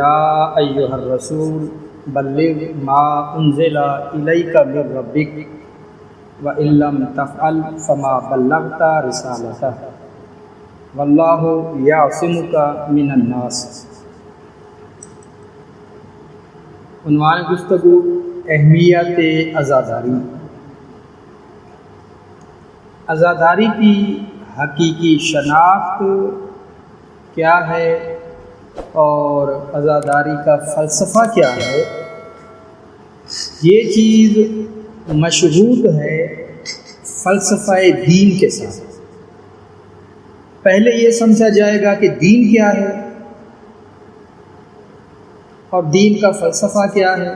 یا ایھا الرسول بلغ ما انزل الیک من ربک وَإِن لَّمْ تَفْعَلْ فَمَا بَلَّغْتَ رِسَالَتَهُ وَاللَّهُ يَعْصِمُكَ مِنَ النَّاسِ۔ عنوان گفتگو اہمیت عزاداری۔ عزاداری کی حقیقی شناخت کیا ہے اور عزاداری کا فلسفہ کیا ہے، یہ چیز مشہور ہے فلسفہ دین کے ساتھ۔ پہلے یہ سمجھا جائے گا کہ دین کیا ہے اور دین کا فلسفہ کیا ہے،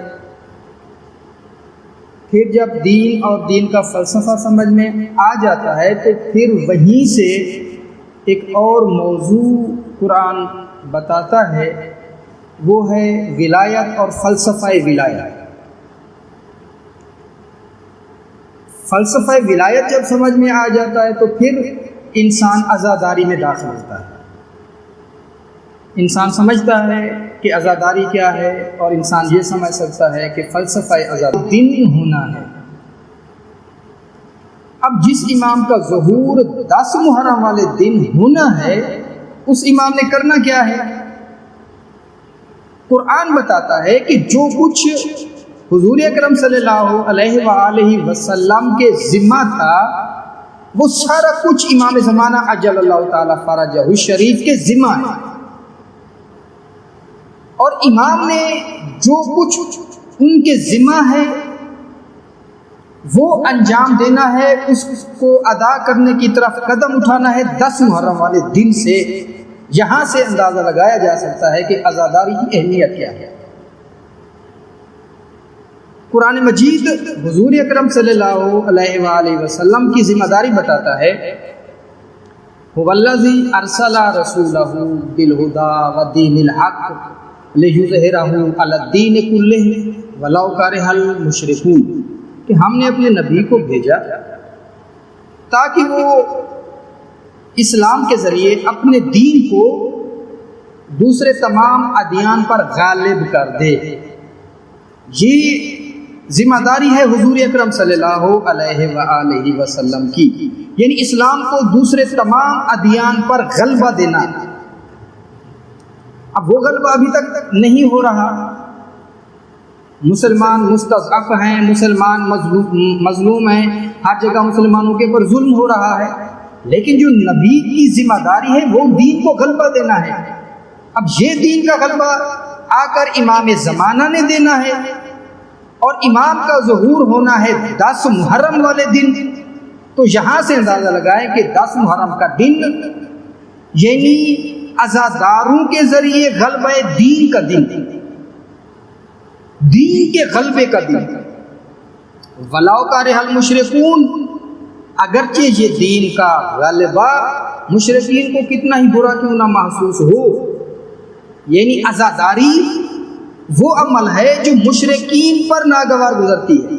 پھر جب دین اور دین کا فلسفہ سمجھ میں آ جاتا ہے تو پھر وہیں سے ایک اور موضوع قرآن بتاتا ہے، وہ ہے ولایت اور فلسفہ ولایت۔ فلسفہ ولایت جب سمجھ میں آ جاتا ہے تو پھر انسان عزاداری میں داخل ہوتا ہے۔ انسان سمجھتا ہے کہ عزاداری کیا ہے، اور انسان یہ سمجھ سکتا ہے کہ فلسفہ عزاداری دن ہونا ہے۔ اب جس امام کا ظہور 10 محرم والے دن ہونا ہے، اس امام نے کرنا کیا ہے؟ قرآن بتاتا ہے کہ جو کچھ حضور اکرم صلی اللہ علیہ وآلہ وسلم کے ذمہ تھا، وہ سارا کچھ امام زمانہ عجل اللہ تعالی فرجہ الشریف کے ذمہ ہے، اور امام نے جو کچھ ان کے ذمہ ہے وہ انجام دینا ہے، اس کو ادا کرنے کی طرف قدم اٹھانا ہے 10 محرم والے دن سے۔ یہاں سے اندازہ لگایا جا سکتا ہے کہ عزاداری کی اہمیت کیا ہے۔ قرآن مجید حضور اکرم صلی اللہ علیہ وآلہ وسلم کی ذمہ داری بتاتا ہے، هو الذی ارسل رسولہ بالہدی ودین الحق لیظہرہ علی الدین کلہ ولو کرہ المشرکون، کہ ہم نے اپنے نبی کو بھیجا تاکہ وہ اسلام کے ذریعے اپنے دین کو دوسرے تمام ادیان پر غالب کر دے۔ یہ ذمہ داری ہے حضور اکرم صلی اللہ علیہ وآلہ وسلم کی، یعنی اسلام کو دوسرے تمام ادیان پر غلبہ دینا۔ اب وہ غلبہ ابھی تک نہیں ہو رہا، مسلمان مستضعف ہیں، مسلمان مظلوم ہیں، ہر جگہ مسلمانوں کے اوپر ظلم ہو رہا ہے، لیکن جو نبی کی ذمہ داری ہے وہ دین کو غلبہ دینا ہے۔ اب یہ دین کا غلبہ آ کر امام زمانہ نے دینا ہے، اور امام کا ظہور ہونا ہے 10 محرم والے دن۔ تو یہاں سے اندازہ لگائیں کہ 10 محرم کا دن یعنی عزاداروں کے ذریعے غلبہ دین کا دن، دین کے غلبے کا دن۔ وَلَوْ كَرِهَ الْمُشْرِكُونَ، اگرچہ یہ دین کا غلبہ مشرکین کو کتنا ہی برا کیوں نہ محسوس ہو، یعنی عزاداری وہ عمل ہے جو مشرکین پر ناگوار گزرتی ہے،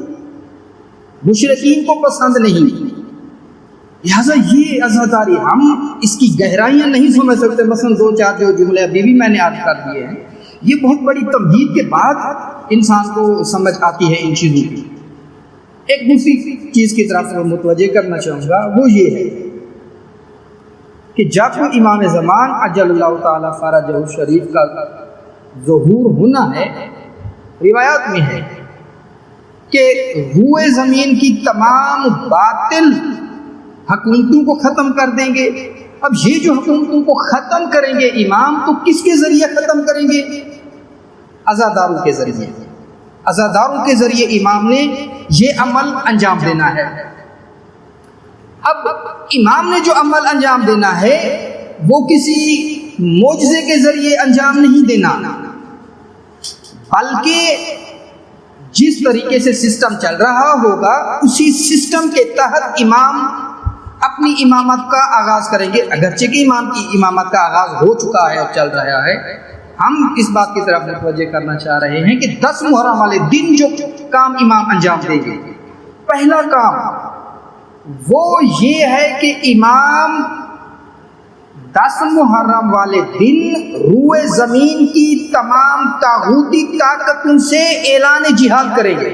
مشرکین کو پسند نہیں، لہذا یہ عزاداری ہم اس کی گہرائیاں نہیں سمجھ سکتے۔ مثلا 2-4 جو جملے ابھی بھی میں نے عرض کر دیے ہیں، یہ بہت بڑی تمہید کے بعد انسان کو سمجھ آتی ہے ان چیزوں کی۔ ایک دوسری چیز کی طرف متوجہ کرنا چاہوں گا، وہ یہ ہے کہ جب امام زمان عجل اللہ تعالی فرجہ الشریف کا ظہور ہونا ہے، روایات میں ہے کہ روئے زمین کی تمام باطل حکومتوں کو ختم کر دیں گے۔ اب یہ جو حکومتوں کو ختم کریں گے امام، تو کس کے ذریعے ختم کریں گے؟ عزاداروں کے ذریعے۔ عزاداروں کے ذریعے امام نے یہ عمل انجام دینا ہے۔ اب امام نے جو عمل انجام دینا ہے وہ کسی معجزے کے ذریعے انجام نہیں دینا، بلکہ جس طریقے سے سسٹم چل رہا ہوگا اسی سسٹم کے تحت امام اپنی امامت کا آغاز کریں گے، اگرچہ کہ امام کی امامت کا آغاز ہو چکا ہے اور چل رہا ہے۔ ہم اس بات کی طرف متوجہ کرنا چاہ رہے ہیں کہ 10 محرم والے دن جو کام امام انجام دیں گے، پہلا کام وہ یہ ہے کہ امام 10 محرم والے دن روئے زمین کی تمام طاغوتی طاقتوں سے اعلان جہاد کریں گے،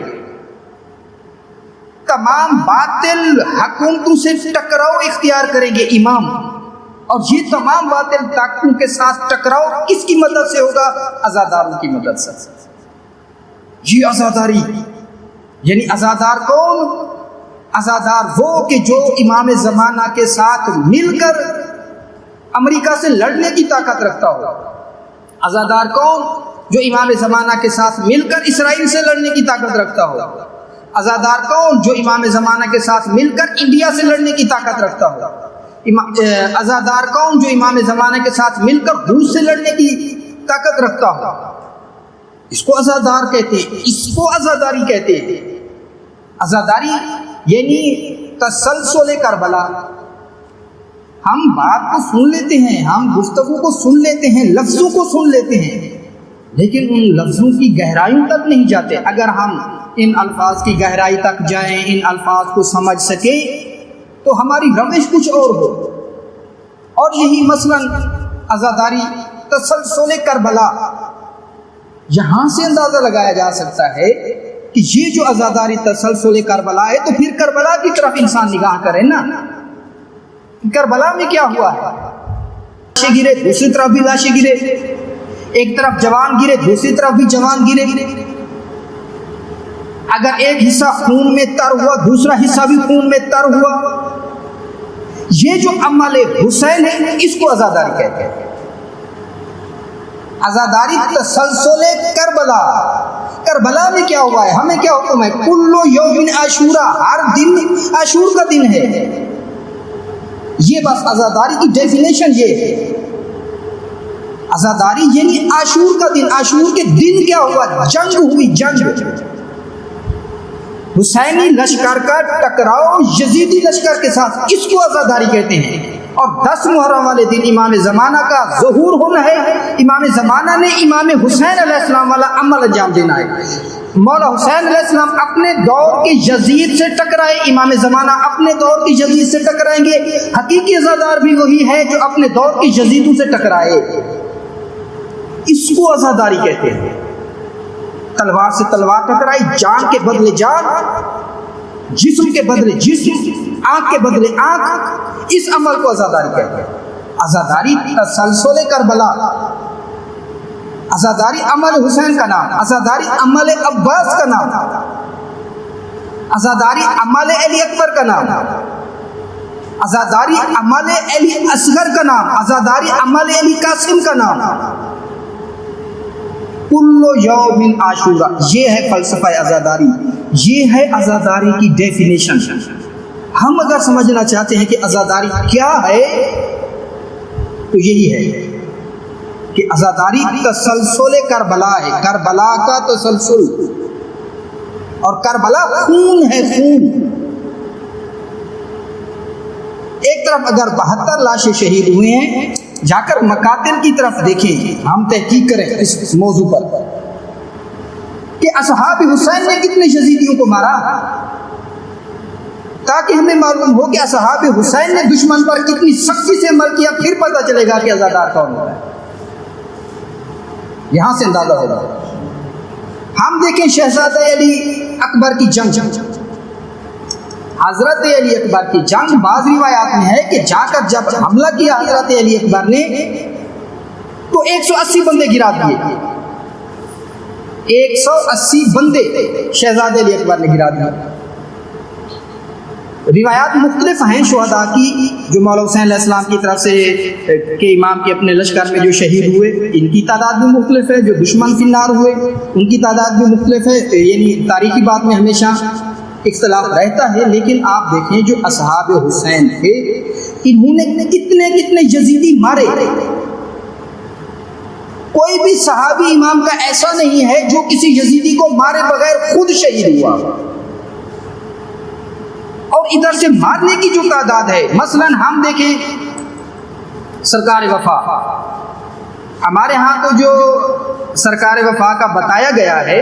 تمام باطل حکومتوں سے ٹکراؤ اختیار کریں گے امام، اور یہ تمام باطل طاقتوں کے ساتھ ٹکراؤ کس کی مدد سے ہوگا؟ عزاداروں کی مدد سے۔ یہ عزاداری یعنی عزادار کون؟ عزادار وہ کہ جو امام زمانہ کے ساتھ مل کر امریکہ سے لڑنے کی طاقت رکھتا ہو۔ عزادار کون؟ جو امام زمانہ کے ساتھ مل کر اسرائیل سے لڑنے کی طاقت رکھتا ہو۔ عزادار کون؟ جو امام زمانہ کے ساتھ مل کر انڈیا سے لڑنے کی طاقت رکھتا ہو۔ عزادار کون؟ جو امام زمانہ کے ساتھ مل کر روس سے لڑنے کی طاقت رکھتا ہو۔ اس کو عزادار کہتے ہیں، اس کو عزاداری کہتے ہیں۔ عزاداری یعنی تسلسل کربلا۔ ہم بات کو سن لیتے ہیں، ہم گفتگو کو سن لیتے ہیں، لفظوں کو سن لیتے ہیں، لیکن ان لفظوں کی گہرائیوں تک نہیں جاتے۔ اگر ہم ان الفاظ کی گہرائی تک جائیں، ان الفاظ کو سمجھ سکیں، تو ہماری روش کچھ اور ہو۔ اور یہی مثلاً عزاداری تسلسل کربلا، یہاں سے اندازہ لگایا جا سکتا ہے کہ یہ جو عزاداری تسلسل کربلا ہے، تو پھر کربلا کی طرف انسان نگاہ کرے نا۔ کربلا میں کیا ہوا ہے؟ لاشیں گرے، دوسری طرف بھی لاشیں گرے، ایک طرف جوان گرے، دوسری طرف بھی جوان گرے۔ اگر ایک حصہ خون میں تر ہوا، دوسرا حصہ بھی خون میں تر ہوا۔ یہ جو عمل حسین ہے، اس کو عزاداری کہتے ہیں۔ عزاداری تسلسل کربلا۔ کربلا میں کیا ہوا ہے؟ ہمیں کیا حکم ہے؟ کل یوم عاشورہ، ہر دن عاشور کا دن ہے۔ یہ بس عزاداری کی ڈیفینیشن یہ ہے۔ عزاداری یعنی عاشور کا دن۔ عاشور کے دن کیا ہوا؟ جنگ ہوئی، جنگ۔ حسینی لشکر کا ٹکراؤ یزیدی لشکر کے ساتھ، اس کو عزاداری کہتے ہیں۔ اور 10 محرم والے دن امام زمانہ کا ظہور ہونا ہے۔ امام زمانہ نے امام حسین علیہ السلام والا عمل انجام دینا ہے۔ مولا حسین علیہ السلام اپنے دور کے یزید سے ٹکرائے، امام زمانہ اپنے دور کے یزید سے ٹکرائیں گے۔ حقیقی عزادار بھی وہی ہے جو اپنے دور کے یزیدوں سے ٹکرائے، اس کو عزاداری کہتے ہیں۔ تلوار سے تلوار ٹکرائی، جان کے بدلے جان، جسم کے بدلے جسم، آنکھ کے بدلے آنکھ، اس عمل کو عزاداری کہتے ہیں۔ عزاداری تسلسل کربلا، عزاداری عمل حسین کا نام، عزاداری عمل عباس کا نام، عزاداری عمل علی اکبر کا نام، عزاداری عمل علی اصغر کا نام، عزاداری عمل علی قاسم کا نام۔ کل یوم عاشورہ، یہ ہے فلسفہ عزاداری، یہ ہے عزاداری کی ڈیفینیشن۔ ہم اگر سمجھنا چاہتے ہیں کہ عزاداری کیا ہے، تو یہی ہے کہ عزاداری تسلسل کربلا ہے، کربلا کا تسلسل۔ اور کربلا خون ہے، خون۔ ایک طرف اگر 72 لاشیں شہید ہوئے ہیں، جا کر مقاتل کی طرف دیکھیں، ہم تحقیق کریں اس موضوع پر کہ اصحاب حسین نے کتنے یزیدیوں کو مارا، تاکہ ہمیں معلوم ہو کہ اصحاب حسین نے دشمن پر کتنی سختی سے عمل کیا، پھر پتہ چلے گا کہ عزادار کون ہوتا ہے۔ یہاں سے اندازہ ہوگا۔ ہم دیکھیں شہزادہ علی اکبر کی جنگ، حضرت علی اکبر کی جنگ، بعض روایات میں ہے کہ جا کر جب حملہ کیا حضرت علی اکبر نے، تو 180 بندے گرا دیے۔ 180 بندے شہزادہ علی اکبر نے گرا دیے۔ روایات مختلف ہیں شہداء کی، جو مولا حسین علیہ السلام کی طرف سے کہ امام کے اپنے لشکر میں جو شہید ہوئے، ان کی تعداد بھی مختلف ہے۔ جو دشمن فی النار ہوئے، ان کی تعداد بھی مختلف ہے۔ یعنی تاریخی بات میں ہمیشہ اختلاف رہتا ہے، لیکن آپ دیکھیں جو اصحاب حسین تھے، انہوں نے کتنے کتنے یزیدی مارے۔ کوئی بھی صحابی امام کا ایسا نہیں ہے جو کسی یزیدی کو مارے بغیر خود شہید ہوا۔ اور ادھر سے مارنے کی جو تعداد ہے، مثلا ہم دیکھیں سرکار وفا، ہمارے ہاں تو جو سرکار وفا کا بتایا گیا ہے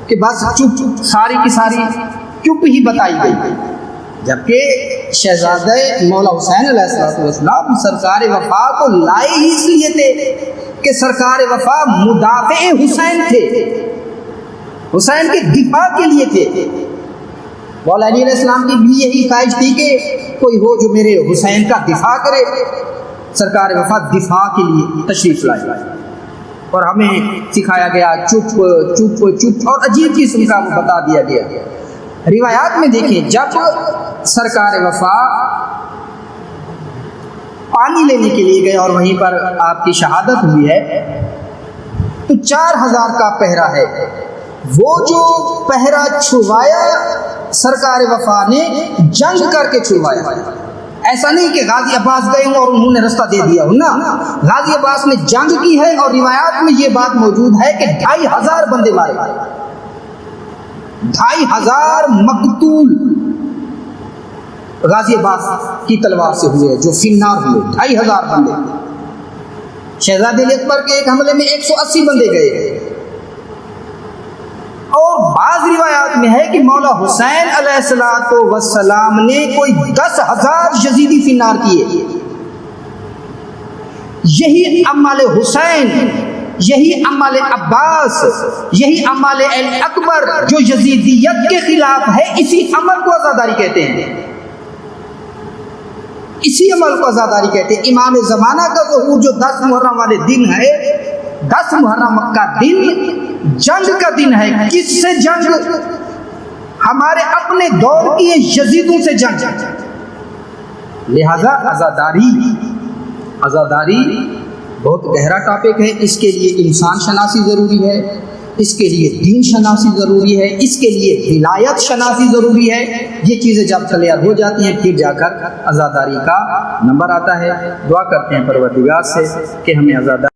کہ بس چپ ساری کی ساری چپ ہی بتائی گئی، جبکہ شہزادہ مولا حسین علیہ السلام سرکار وفا کو لائے ہی اس لیے تھے کہ سرکار وفا مدافع حسین تھے، حسین کے دفاع کے لیے تھے۔ مولا علی علیہ السلام کی بھی یہی خواہش تھی کہ کوئی ہو جو میرے حسین کا دفاع کرے۔ سرکار وفا دفاع کے لیے تشریف لائے اور ہمیں سکھایا گیا چپ چپ چپ، اور عجیب قسم کا بتا دیا گیا۔ روایات میں دیکھیں، جب سرکار وفا پانی لینے کے لیے گئے اور وہیں پر آپ کی شہادت ہوئی ہے، تو 4000 کا پہرا ہے، وہ جو پہرا چھڑوایا سرکار وفا نے جنگ کر کے چھڑوایا۔ ایسا نہیں کہ غازی عباس گئے ہوں اور انہوں نے رستہ دے دیا ہو، نا، غازی عباس نے جنگ کی ہے، اور روایات میں یہ بات موجود ہے کہ 2500 بندے مارے، 2500 مقتول غازی عباس کی تلوار سے ہوئے، جو فنار ہوئے، 2500 بندے۔ شہزادے اکبر کے ایک حملے میں 180 بندے گئے، اور بعض روایات میں ہے کہ مولا حسین علیہ السلام نے کوئی 10,000 یزیدی فنار کیے۔ یہی اعمال حسین، یہی اعمال عباس، یہی اعمال اکبر جو یزیدیت کے خلاف ہے، اسی عمل کو عزاداری کہتے ہیں، اسی عمل کو عزاداری کہتے ہیں۔ امام زمانہ کا ظہور جو 10 محرم والے دن ہے، 10 محرم کا دن جنگ کا دن ہے۔ کس سے جنگ؟ ہمارے اپنے دور کی یزیدوں سے جنگ۔ لہذا عزاداری بہت گہرا ٹاپک ہے، اس کے لیے انسان شناسی ضروری ہے، اس کے لیے دین شناسی ضروری ہے، اس کے لیے ولایت شناسی ضروری ہے۔ یہ چیزیں جب کلیئر ہو جاتی ہیں، پھر جا کر عزاداری کا نمبر آتا ہے۔ دعا کرتے ہیں پروردگار سے کہ ہمیں عزاداری